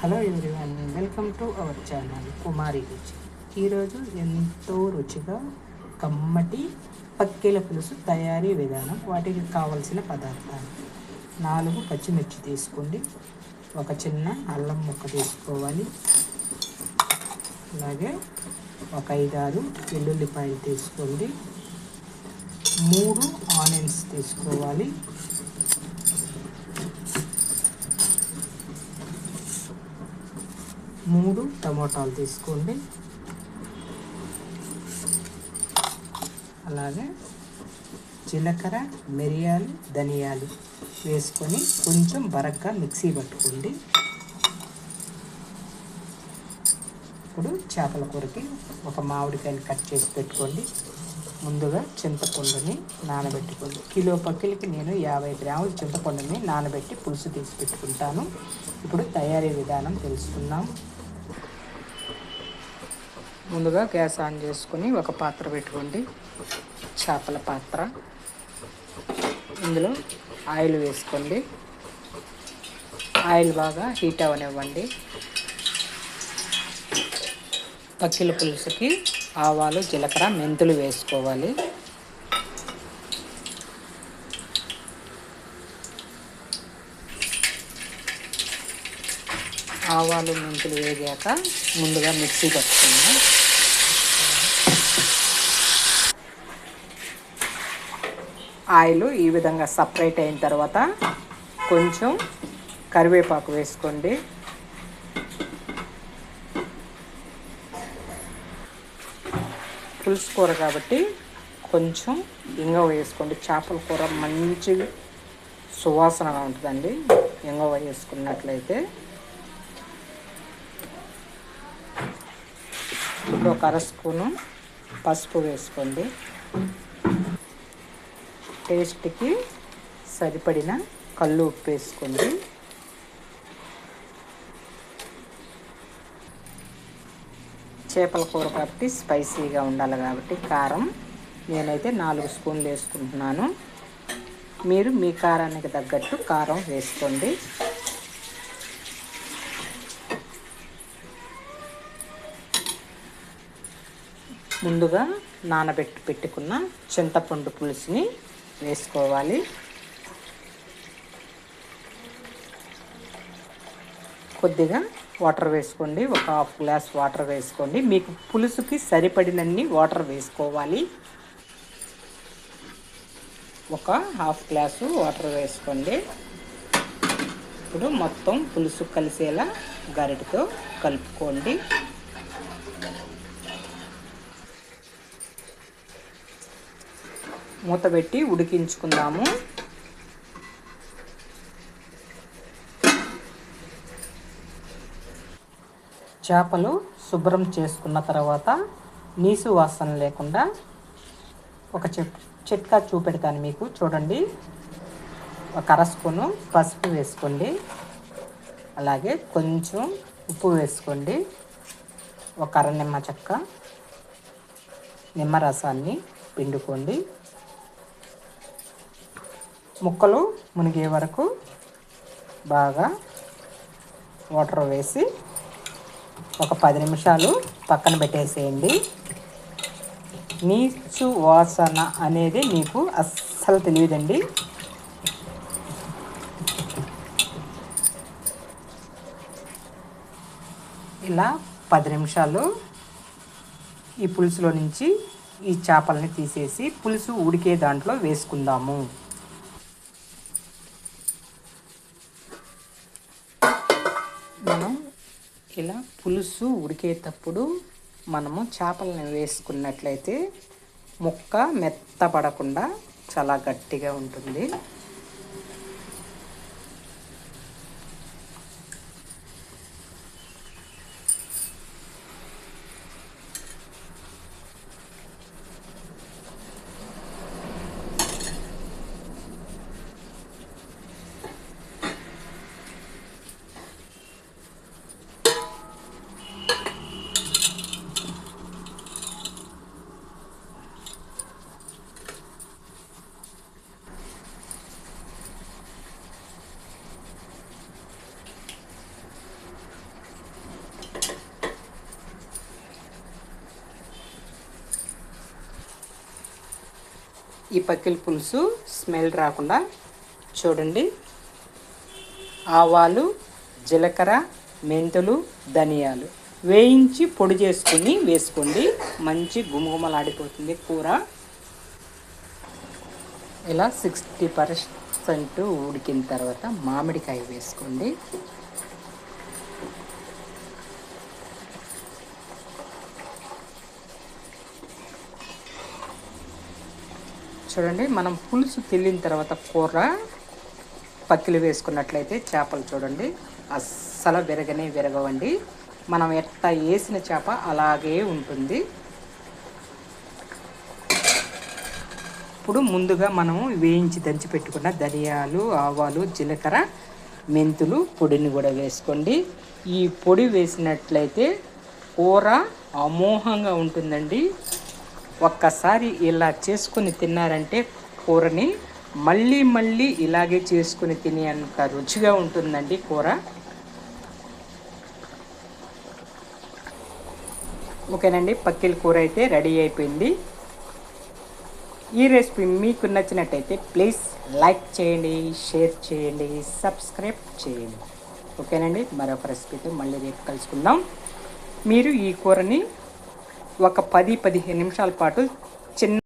Hello everyone, welcome to our channel Kumari Ruchi. ఈరోజు ఎంతో రుచిగా కమ్మటి పక్కెల పులుసు తయారీ విధానం. వాటికి కావలసిన పదార్థాలు: 4 పచ్చిమిర్చి తీసుకోండి, ఒక చిన్న అల్లం ముక్క తీసుకోవాలి, అలాగే ఒక 5-6 వెల్లుల్లిపాయలు తీసుకోండి, 3 ఆనియన్స్ తీసుకోవాలి, 3 టమోటాలు తీసుకోండి, అలాగే జీలకర్ర, మిరియాలు, ధనియాలు వేసుకొని కొంచెం బరగ్గా మిక్సీ పట్టుకోండి. ఇప్పుడు చేపల కూరకి ఒక మామిడికాయని కట్ చేసి పెట్టుకోండి. ముందుగా చింతపండుని నానబెట్టుకోండి. కిలో పక్కిలకి నేను 50 గ్రాముల చింతపండుని నానబెట్టి పులుసు తీసి పెట్టుకుంటాను. ఇప్పుడు తయారీ విధానం తెలుసుకుందాం. ముందుగా గ్యాస్ ఆన్ చేసుకొని ఒక పాత్ర పెట్టుకోండి, చేపల పాత్ర. ఇందులో ఆయిల్ వేసుకోండి. ఆయిల్ బాగా హీట్ అవనివ్వండి. పక్కిల పులుసుకి ఆవాలు, జీలకర్ర, మెంతులు వేసుకోవాలి. ఆవాలు, మెంతులు వేగాక ముందుగా మిక్సీ పట్టుకుందాం. ఆయిల్ ఈ విధంగా సపరేట్ అయిన తర్వాత కొంచెం కరివేపాకు వేసుకోండి. పులుసు కూర కాబట్టి కొంచెం ఇంగువ వేసుకోండి. చేపల కూర మంచి సువాసనగా ఉంటుందండి ఇంగువ వేసుకున్నట్లయితే. ఇప్పుడు ఒక 1/2 స్పూను పసుపు వేసుకోండి. టేస్ట్కి సరిపడిన కల్లు ఉప్పు వేసుకోండి. చేపల కూర కాబట్టి స్పైసీగా ఉండాలి కాబట్టి కారం నేనైతే 4 స్పూన్లు వేసుకుంటున్నాను. మీరు మీ కారానికి తగ్గట్టు కారం వేసుకోండి. ముందుగా పెట్టుకున్న చింతపండు పులుసుని వేసుకోవాలి. కొద్దిగా వాటర్ వేసుకోండి. ఒక 1/2 గ్లాస్ వాటర్ వేసుకోండి. మీకు పులుసుకి సరిపడినన్ని వాటర్ వేసుకోవాలి. ఒక 1/2 గ్లాసు వాటర్ వేసుకోండి. ఇప్పుడు మొత్తం పులుసు కలిసేలా గరిటెతో కలుపుకోండి. మూత పెట్టి ఉడికించుకుందాము. చేపలు శుభ్రం చేసుకున్న తర్వాత నీసు వాసన లేకుండా ఒక చిట్కా చూపెడతాను మీకు, చూడండి. ఒక 1/2 స్పూను పసుపు వేసుకోండి, అలాగే కొంచెం ఉప్పు వేసుకోండి, ఒక 1/2 నిమ్మ చెక్క నిమ్మరసాన్ని పిండుకోండి. ముక్కలు మునిగే వరకు బాగా వాటర్ వేసి ఒక 10 నిమిషాలు పక్కన పెట్టేసేయండి. నీచు వాసన అనేది మీకు అస్సలు తెలియదండి. ఇలా 10 నిమిషాలు ఈ పులుసులో నుంచి ఈ చేపలని తీసేసి పులుసు ఉడికే దాంట్లో వేసుకుందాము. మనం ఇలా పులుసు ఉడికేటప్పుడు మనము చేపలను వేసుకున్నట్లయితే ముక్క మెత్తపడకుండా చాలా గట్టిగా ఉంటుంది. ఈ పక్కిల పులుసు స్మెల్ రాకుండా చూడండి, ఆవాలు, జీలకర్ర, మెంతులు, ధనియాలు వేయించి పొడి చేసుకుని వేసుకోండి. మంచి గుమగుమలాడిపోతుంది కూర. ఇలా 60% ఉడికిన తర్వాత మామిడికాయ వేసుకోండి. చూడండి, మనం పులుసు తెల్లిన తర్వాత కూర పక్కిలు వేసుకున్నట్లయితే చేపలు చూడండి అస్సలు విరగవండి. మనం ఎట్లా వేసిన చేప అలాగే ఉంటుంది. ఇప్పుడు ముందుగా మనము వేయించి దంచి పెట్టుకున్న ధనియాలు, ఆవాలు, జీలకర్ర, మెంతులు పొడిని కూడా వేసుకోండి. ఈ పొడి వేసినట్లయితే కూర అమోఘంగా ఉంటుందండి. ఒక్కసారి ఇలా చేసుకుని తిన్నారంటే కూరని మళ్ళీ ఇలాగే చేసుకుని తినేంత రుచిగా ఉంటుందండి కూర. ఓకేనండి, పక్కిల కూర అయితే రెడీ అయిపోయింది. ఈ రెసిపీ మీకు నచ్చినట్టయితే ప్లీజ్ లైక్ చేయండి, షేర్ చేయండి, సబ్స్క్రైబ్ చేయండి. ఓకేనండి, మరొక రెసిపీతో మళ్ళీ రేపు కలుసుకుందాం. మీరు ఈ కూరని ఒక 10-15 నిమిషాల పాటు చిన్న